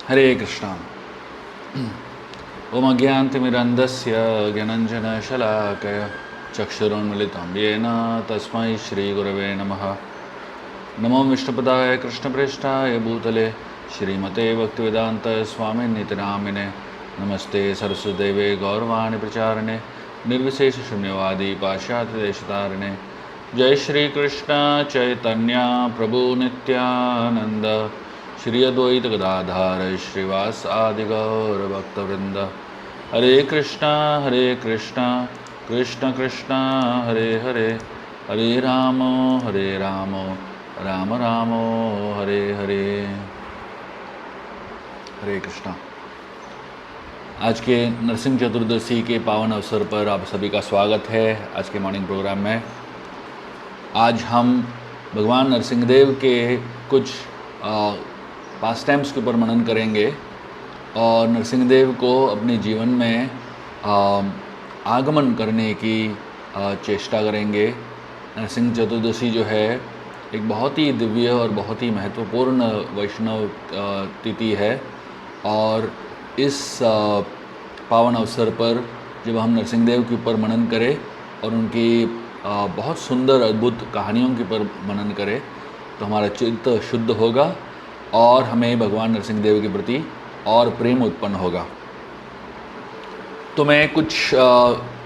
हरे कृष्णा। ओम अज्ञानतिमिरन्धस्य ज्ञानञ्जनशलाकया चक्षुरुन्मिलितं येन तस्मै श्रीगुरवे नमः। नमो विष्णुपदाय कृष्णप्रेष्ठाय भूतले श्रीमते भक्तिवेदान्तस्वामिनिति नामिने। नमस्ते सरस्वतीदेवे गौरवाणी प्रचारिणे निर्विशेषशून्यवादी पाश्चात्यदेशतारिणे। जय श्री कृष्ण चैतन्य प्रभु नित्यानंद श्री अद्वैत गदाधर श्रीवास आदि गौर भक्तवृंद। हरे कृष्णा कृष्ण कृष्ण हरे हरे, हरे राम राम राम हरे हरे। हरे कृष्णा। आज के नरसिंह चतुर्दशी के पावन अवसर पर आप सभी का स्वागत है आज के मॉर्निंग प्रोग्राम में। आज हम भगवान नरसिंहदेव के कुछ पास टाइम्स के ऊपर मनन करेंगे और नरसिंहदेव को अपने जीवन में आगमन करने की चेष्टा करेंगे। नरसिंह चतुर्दशी जो है एक बहुत ही दिव्य और बहुत ही महत्वपूर्ण वैष्णव तिथि है और इस पावन अवसर पर जब हम नरसिंहदेव के ऊपर मनन करें और उनकी बहुत सुंदर अद्भुत कहानियों के ऊपर मनन करें तो हमारा चित्त शुद्ध होगा और हमें भगवान नरसिंहदेव के प्रति और प्रेम उत्पन्न होगा। तो मैं कुछ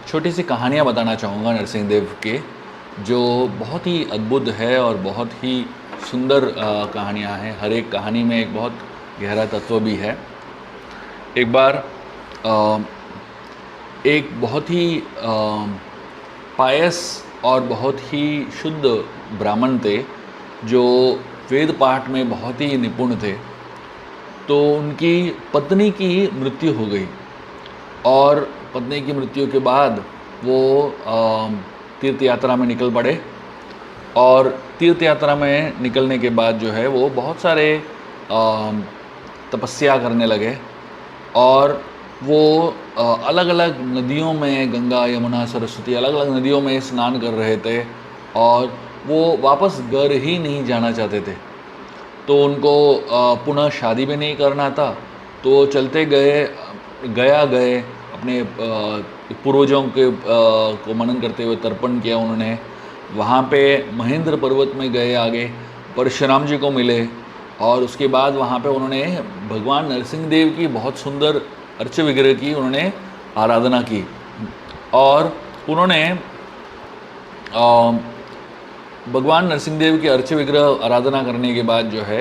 छोटी सी कहानियाँ बताना चाहूँगा नरसिंहदेव के, जो बहुत ही अद्भुत है और बहुत ही सुंदर कहानियाँ हैं। हर एक कहानी में एक बहुत गहरा तत्व भी है। एक बार एक बहुत ही पायस और बहुत ही शुद्ध ब्राह्मण थे जो वेद पाठ में बहुत ही निपुण थे। तो उनकी पत्नी की मृत्यु हो गई और पत्नी की मृत्यु के बाद वो तीर्थ यात्रा में निकल पड़े और तीर्थ यात्रा में निकलने के बाद जो है वो बहुत सारे तपस्या करने लगे और वो अलग अलग नदियों में, गंगा यमुना सरस्वती, अलग अलग नदियों में स्नान कर रहे थे और वो वापस घर ही नहीं जाना चाहते थे। तो उनको पुनः शादी भी नहीं करना था, तो चलते गए अपने पूर्वजों के को मनन करते हुए तर्पण किया उन्होंने। वहाँ पे महेंद्र पर्वत में गए, आगे परशुराम जी को मिले और उसके बाद वहाँ पे उन्होंने भगवान नरसिंहदेव की बहुत सुंदर अर्च विग्रह की उन्होंने आराधना की और उन्होंने भगवान नरसिंहदेव के अर्च विग्रह आराधना करने के बाद जो है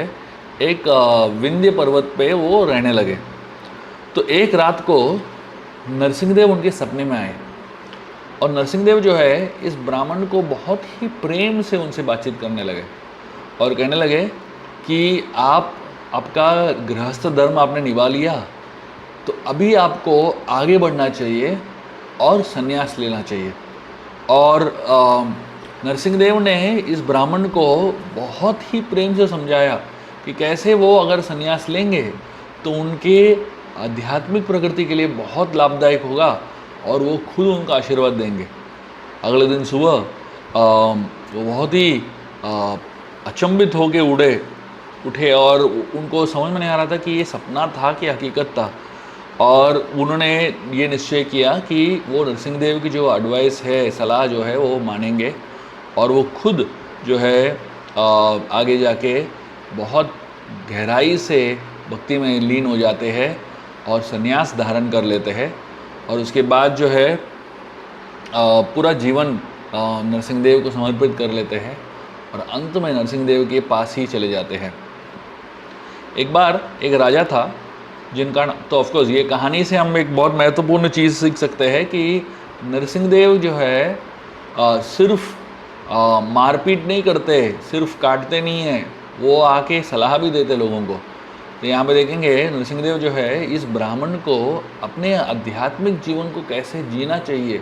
एक विंध्य पर्वत पे वो रहने लगे। तो एक रात को नरसिंहदेव उनके सपने में आए और नरसिंहदेव जो है इस ब्राह्मण को बहुत ही प्रेम से उनसे बातचीत करने लगे और कहने लगे कि आपका गृहस्थ धर्म आपने निभा लिया, तो अभी आपको आगे बढ़ना चाहिए और संन्यास लेना चाहिए। और नरसिंहदेव ने इस ब्राह्मण को बहुत ही प्रेम से समझाया कि कैसे वो अगर संन्यास लेंगे तो उनके आध्यात्मिक प्रगति के लिए बहुत लाभदायक होगा और वो खुद उनका आशीर्वाद देंगे। अगले दिन सुबह वो बहुत ही अचंभित होकर उठे और उनको समझ में नहीं आ रहा था कि ये सपना था कि हकीकत था। और उन्होंने ये निश्चय किया कि वो नरसिंहदेव की जो एडवाइस है, सलाह जो है वो मानेंगे और वो खुद जो है आगे जाके बहुत गहराई से भक्ति में लीन हो जाते हैं और संन्यास धारण कर लेते हैं और उसके बाद जो है पूरा जीवन नरसिंहदेव को समर्पित कर लेते हैं और अंत में नरसिंहदेव के पास ही चले जाते हैं। एक बार एक राजा था जिनका, तो ऑफकोर्स ये कहानी से हम एक बहुत महत्वपूर्ण चीज़ सीख सकते हैं कि नरसिंहदेव जो है सिर्फ मारपीट नहीं करते, सिर्फ काटते नहीं हैं, वो आके सलाह भी देते लोगों को। तो यहाँ पे देखेंगे नरसिंहदेव जो है इस ब्राह्मण को अपने आध्यात्मिक जीवन को कैसे जीना चाहिए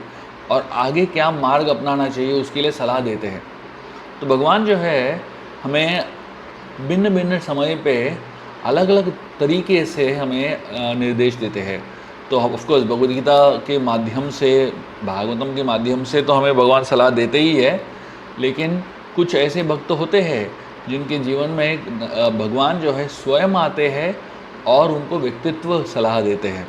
और आगे क्या मार्ग अपनाना चाहिए उसके लिए सलाह देते हैं। तो भगवान जो है हमें भिन्न भिन्न समय पे अलग अलग तरीके से हमें निर्देश देते हैं। तो ऑफकोर्स भगवद गीता के माध्यम से, भागवतम के माध्यम से तो हमें भगवान सलाह देते ही है, लेकिन कुछ ऐसे भक्त होते हैं जिनके जीवन में भगवान जो है स्वयं आते हैं और उनको व्यक्तित्व सलाह देते हैं।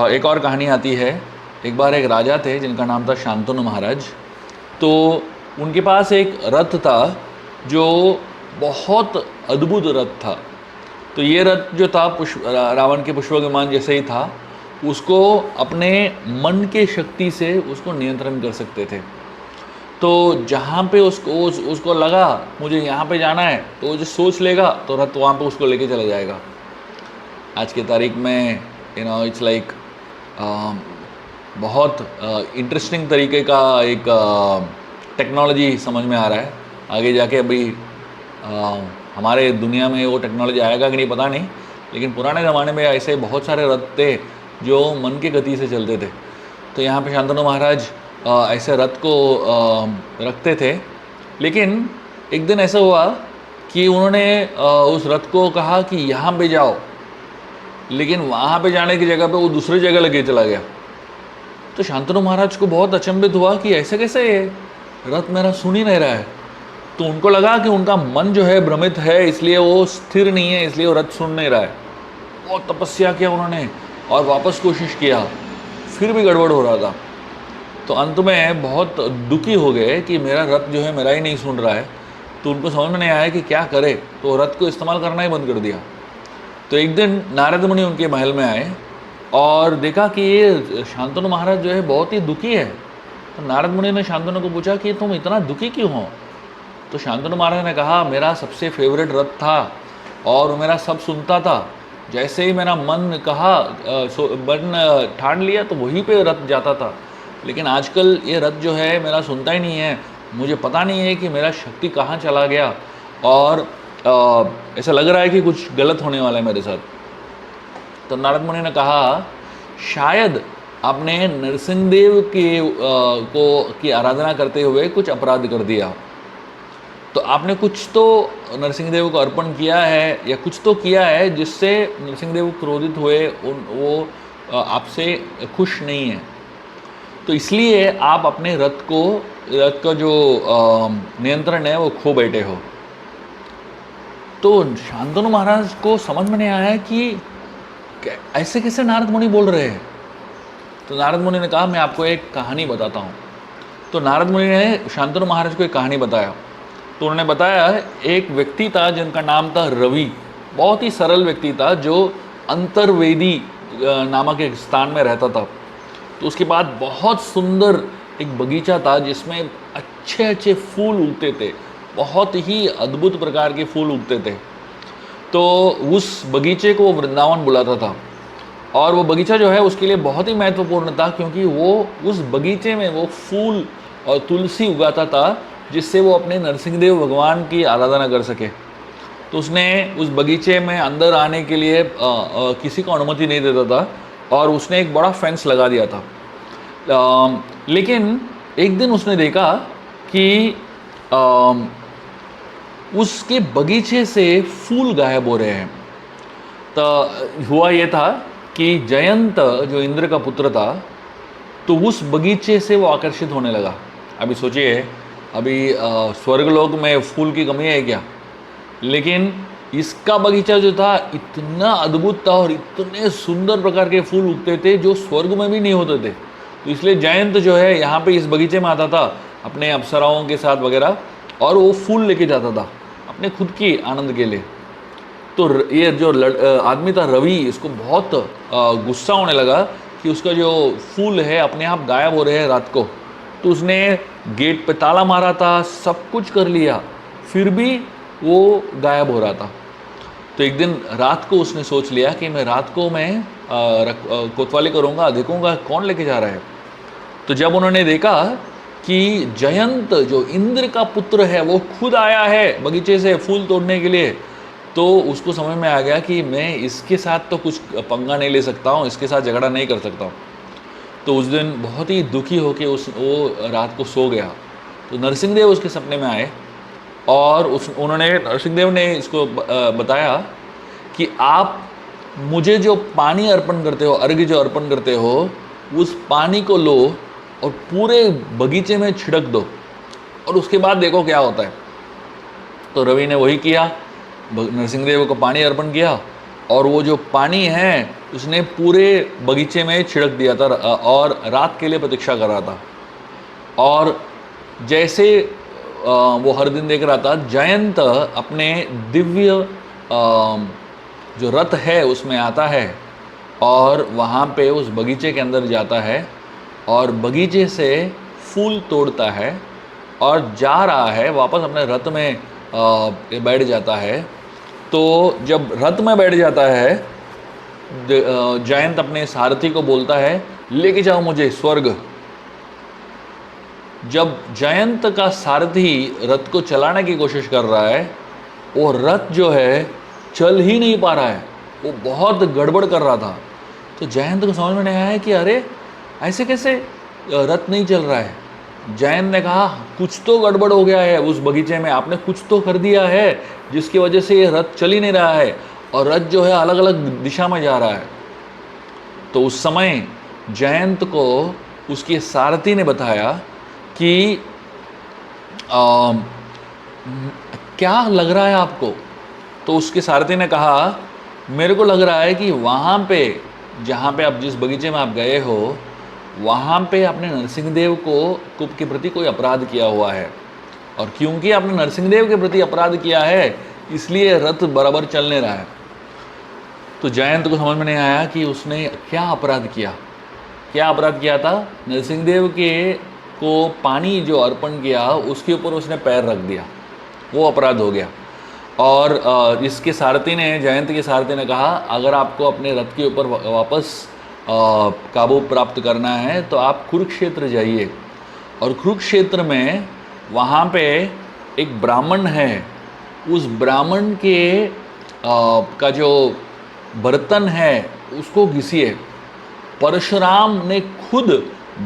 एक और कहानी आती है, एक बार एक राजा थे जिनका नाम था शांतनु महाराज। तो उनके पास एक रथ था जो बहुत अद्भुत रथ था। तो ये रथ जो था रावण के पुष्पक विमान जैसे ही था, उसको अपने मन के शक्ति से उसको नियंत्रण कर सकते थे। तो जहाँ पे उसको लगा मुझे यहाँ पे जाना है, तो वो जो सोच लेगा तो रथ वहाँ पे उसको लेके चला जाएगा। आज की तारीख में इट्स लाइक बहुत इंटरेस्टिंग तरीके का एक टेक्नोलॉजी समझ में आ रहा है। आगे जाके अभी हमारे दुनिया में वो टेक्नोलॉजी आएगा कि नहीं पता नहीं, लेकिन पुराने ज़माने में ऐसे बहुत सारे रथ थे जो मन की गति से चलते थे। तो यहाँ पे शांतनु महाराज ऐसे रथ को रखते थे। लेकिन एक दिन ऐसा हुआ कि उन्होंने उस रथ को कहा कि यहाँ पे जाओ, लेकिन वहाँ पे जाने की जगह पे वो दूसरी जगह लेके चला गया। तो शांतनु महाराज को बहुत अचंभित हुआ कि ऐसे कैसे रथ मेरा सुन ही नहीं रहा है। तो उनको लगा कि उनका मन जो है भ्रमित है, इसलिए वो स्थिर नहीं है, इसलिए वो रथ सुन नहीं रहा है। बहुत तपस्या किया उन्होंने और वापस कोशिश किया, फिर भी गड़बड़ हो रहा था। तो अंत में बहुत दुखी हो गए कि मेरा रथ जो है मेरा ही नहीं सुन रहा है। तो उनको समझ में नहीं आया कि क्या करे, तो रथ को इस्तेमाल करना ही बंद कर दिया। तो एक दिन नारद मुनि उनके महल में आए और देखा कि ये शांतनु महाराज जो है बहुत ही दुखी है। तो नारद मुनि ने शांतनु को पूछा कि तुम इतना दुखी क्यों हो। तो शांतनु महाराज ने कहा, मेरा सबसे फेवरेट रथ था और मेरा सब सुनता था। जैसे ही मेरा मन कहा मन ठान लिया तो वहीं पे रथ जाता था। लेकिन आजकल ये रथ जो है मेरा सुनता ही नहीं है। मुझे पता नहीं है कि मेरा शक्ति कहाँ चला गया और ऐसा लग रहा है कि कुछ गलत होने वाला है मेरे साथ। तो नारद मुनि ने कहा, शायद आपने नरसिंहदेव की आराधना करते हुए कुछ अपराध कर दिया। तो आपने कुछ तो नरसिंहदेव को अर्पण किया है या कुछ तो किया है जिससे नरसिंहदेव क्रोधित हुए, वो आपसे खुश नहीं है। तो इसलिए आप अपने रथ का जो नियंत्रण है वो खो बैठे हो। तो शांतनु महाराज को समझ में नहीं आया कि ऐसे कैसे नारद मुनि बोल रहे हैं। तो नारद मुनि ने कहा, मैं आपको एक कहानी बताता हूँ। तो नारद मुनि ने शांतनु महाराज को एक कहानी बताया। तो उन्होंने बताया, एक व्यक्ति था जिनका नाम था रवि। बहुत ही सरल व्यक्ति था जो अंतर्वेदी नामक एक स्थान में रहता था। तो उसके बाद बहुत सुंदर एक बगीचा था जिसमें अच्छे अच्छे फूल उगते थे, बहुत ही अद्भुत प्रकार के फूल उगते थे। तो उस बगीचे को वो वृंदावन बुलाता था और वो बगीचा जो है उसके लिए बहुत ही महत्वपूर्ण था, क्योंकि वो उस बगीचे में वो फूल और तुलसी उगाता था जिससे वो अपने नरसिंहदेव भगवान की आराधना कर सके। तो उसने उस बगीचे में अंदर आने के लिए किसी को अनुमति नहीं देता था और उसने एक बड़ा फेंस लगा दिया था। लेकिन एक दिन उसने देखा कि उसके बगीचे से फूल गायब हो रहे हैं। तो हुआ ये था कि जयंत जो इंद्र का पुत्र था, तो उस बगीचे से वो आकर्षित होने लगा। अभी सोचिए, अभी स्वर्गलोक में फूल की कमी है क्या? लेकिन इसका बगीचा जो था इतना अद्भुत था और इतने सुंदर प्रकार के फूल उगते थे जो स्वर्ग में भी नहीं होते थे। तो इसलिए जयंत जो है यहाँ पे इस बगीचे में आता था अपने अप्सराओं के साथ वगैरह, और वो फूल लेके जाता था अपने खुद की आनंद के लिए। तो ये जो आदमी था रवि, इसको बहुत गुस्सा होने लगा कि उसका जो फूल है अपने आप गायब हो रहे हैं रात को। तो उसने गेट पे ताला मारा था, सब कुछ कर लिया, फिर भी वो गायब हो रहा था। तो एक दिन रात को उसने सोच लिया कि मैं रात को कोतवाली करूँगा, देखूँगा कौन लेके जा रहा है। तो जब उन्होंने देखा कि जयंत जो इंद्र का पुत्र है वो खुद आया है बगीचे से फूल तोड़ने के लिए, तो उसको समझ में आ गया कि मैं इसके साथ तो कुछ पंगा नहीं ले सकता हूँ, इसके साथ झगड़ा नहीं कर सकता हूँ। तो उस दिन बहुत ही दुखी होकर वो रात को सो गया। तो नरसिंहदेव उसके सपने में आए और नरसिंहदेव ने इसको बताया कि आप मुझे जो पानी अर्पण करते हो, अर्घ्य जो अर्पण करते हो, उस पानी को लो और पूरे बगीचे में छिड़क दो और उसके बाद देखो क्या होता है। तो रवि ने वही किया, नरसिंहदेव को पानी अर्पण किया और वो जो पानी है उसने पूरे बगीचे में छिड़क दिया था और रात के लिए प्रतीक्षा कर रहा था। और जैसे वो हर दिन देख रहा था, जयंत अपने दिव्य जो रथ है उसमें आता है और वहाँ पे उस बगीचे के अंदर जाता है और बगीचे से फूल तोड़ता है और जा रहा है वापस अपने रथ में बैठ जाता है। तो जब रथ में बैठ जाता है, जयंत अपने सारथी को बोलता है, लेके जाओ मुझे स्वर्ग। जब जयंत का सारथी रथ को चलाने की कोशिश कर रहा है, वो रथ जो है चल ही नहीं पा रहा है, वो बहुत गड़बड़ कर रहा था। तो जयंत को समझ में नहीं आया कि अरे ऐसे कैसे रथ नहीं चल रहा है। जयंत ने कहा, कुछ तो गड़बड़ हो गया है उस बगीचे में, आपने कुछ तो कर दिया है जिसकी वजह से ये रथ चल ही नहीं रहा है और रथ जो है अलग अलग दिशा में जा रहा है। तो उस समय जयंत को उसके सारथी ने बताया कि क्या लग रहा है आपको। तो उसके सारथी ने कहा, मेरे को लग रहा है कि वहाँ पे जहाँ पे आप जिस बगीचे में आप गए हो, वहाँ पे आपने नरसिंहदेव को के प्रति कोई अपराध किया हुआ है, और क्योंकि आपने नरसिंहदेव के प्रति अपराध किया है इसलिए रथ बराबर चल नहीं रहा है। तो जयंत को समझ में नहीं आया कि उसने क्या अपराध किया। क्या अपराध किया था? नरसिंहदेव के को पानी जो अर्पण किया उसके ऊपर उसने पैर रख दिया, वो अपराध हो गया। और इसके सारथी ने, जयंत के सारथी ने कहा, अगर आपको अपने रथ के ऊपर वापस काबू प्राप्त करना है तो आप कुरुक्षेत्र जाइए, और कुरुक्षेत्र में वहाँ पे एक ब्राह्मण है, उस ब्राह्मण के का जो बर्तन है उसको घिसिए। परशुराम ने खुद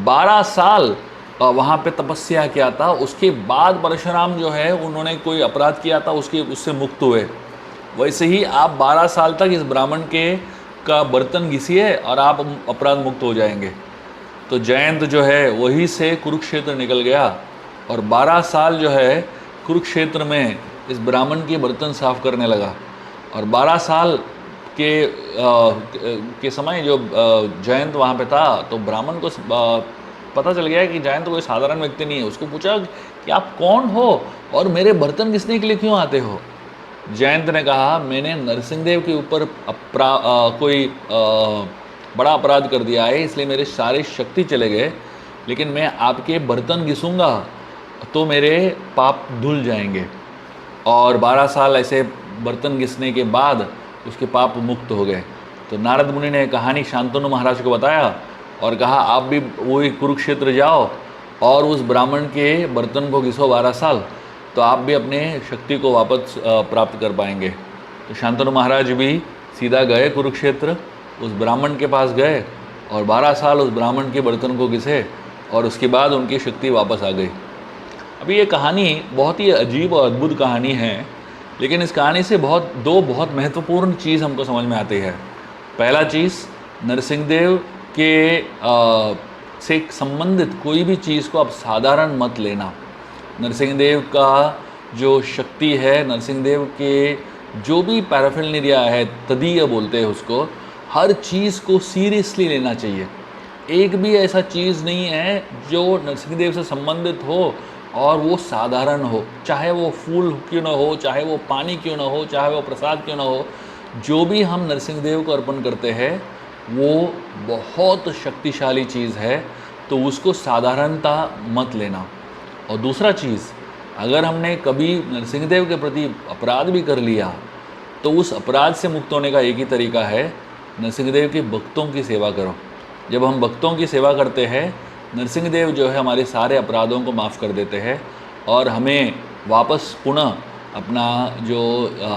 12 साल वहाँ पे तपस्या किया था, उसके बाद परशुराम जो है उन्होंने कोई अपराध किया था उससे मुक्त हुए। वैसे ही आप 12 साल तक इस ब्राह्मण का बर्तन घिसिए और आप अपराध मुक्त हो जाएंगे। तो जयंत जो है वहीं से कुरुक्षेत्र निकल गया और 12 साल जो है कुरुक्षेत्र में इस ब्राह्मण के बर्तन साफ करने लगा। और 12 साल के समय जो जयंत वहाँ पे था, तो ब्राह्मण को पता चल गया कि जयंत कोई साधारण व्यक्ति नहीं है। उसको पूछा कि आप कौन हो और मेरे बर्तन घिसने के लिए क्यों आते हो। जयंत ने कहा, मैंने नरसिंहदेव के ऊपर कोई बड़ा अपराध कर दिया है, इसलिए मेरे सारे शक्ति चले गए, लेकिन मैं आपके बर्तन घिसूँगा तो मेरे पाप धुल जाएंगे। और 12 साल ऐसे बर्तन घिसने के बाद उसके पाप मुक्त हो गए। तो नारद मुनि ने कहानी शांतनु महाराज को बताया और कहा, आप भी वही कुरुक्षेत्र जाओ और उस ब्राह्मण के बर्तन को घिसो 12 साल, तो आप भी अपने शक्ति को वापस प्राप्त कर पाएंगे। तो शांतनु महाराज भी सीधा गए कुरुक्षेत्र, उस ब्राह्मण के पास गए और 12 साल उस ब्राह्मण के बर्तन को घिसे और उसके बाद उनकी शक्ति वापस आ गई। अभी ये कहानी बहुत ही अजीब और अद्भुत कहानी है, लेकिन इस कहानी से दो बहुत महत्वपूर्ण चीज़ हमको समझ में आती है। पहला चीज़, नरसिंहदेव के से संबंधित कोई भी चीज़ को आप साधारण मत लेना। नरसिंहदेव का जो शक्ति है, नरसिंहदेव के जो भी पैराफिरनेरिया है, तदीय बोलते हैं उसको, हर चीज़ को सीरियसली लेना चाहिए। एक भी ऐसा चीज़ नहीं है जो नरसिंहदेव से संबंधित हो और वो साधारण हो, चाहे वो फूल क्यों ना हो, चाहे वो पानी क्यों ना हो, चाहे वो प्रसाद क्यों ना हो। जो भी हम नरसिंहदेव को अर्पण करते हैं वो बहुत शक्तिशाली चीज़ है, तो उसको साधारणता मत लेना। और दूसरा चीज़, अगर हमने कभी नरसिंहदेव के प्रति अपराध भी कर लिया तो उस अपराध से मुक्त होने का एक ही तरीका है, नरसिंहदेव के भक्तों की सेवा करो। जब हम भक्तों की सेवा करते हैं, नरसिंहदेव जो है हमारे सारे अपराधों को माफ़ कर देते हैं और हमें वापस पुनः अपना जो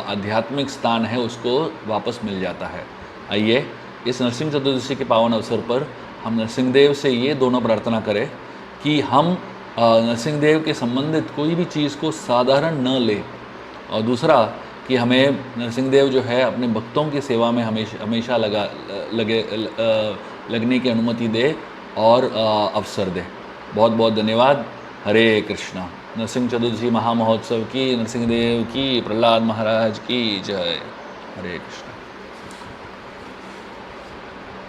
आध्यात्मिक स्थान है उसको वापस मिल जाता है। आइए इस नरसिंह चतुर्दशी के पावन अवसर पर हम नरसिंहदेव से ये दोनों प्रार्थना करें कि हम नरसिंहदेव के संबंधित कोई भी चीज़ को साधारण न ले, और दूसरा कि हमें नरसिंहदेव जो है अपने भक्तों की सेवा में हमेशा लगने की अनुमति दे और अवसर दे। बहुत बहुत धन्यवाद। हरे कृष्णा। नरसिंह चतुर्दशी महामहोत्सव की, नरसिंहदेव की, प्रहलाद महाराज की जय। हरे कृष्णा।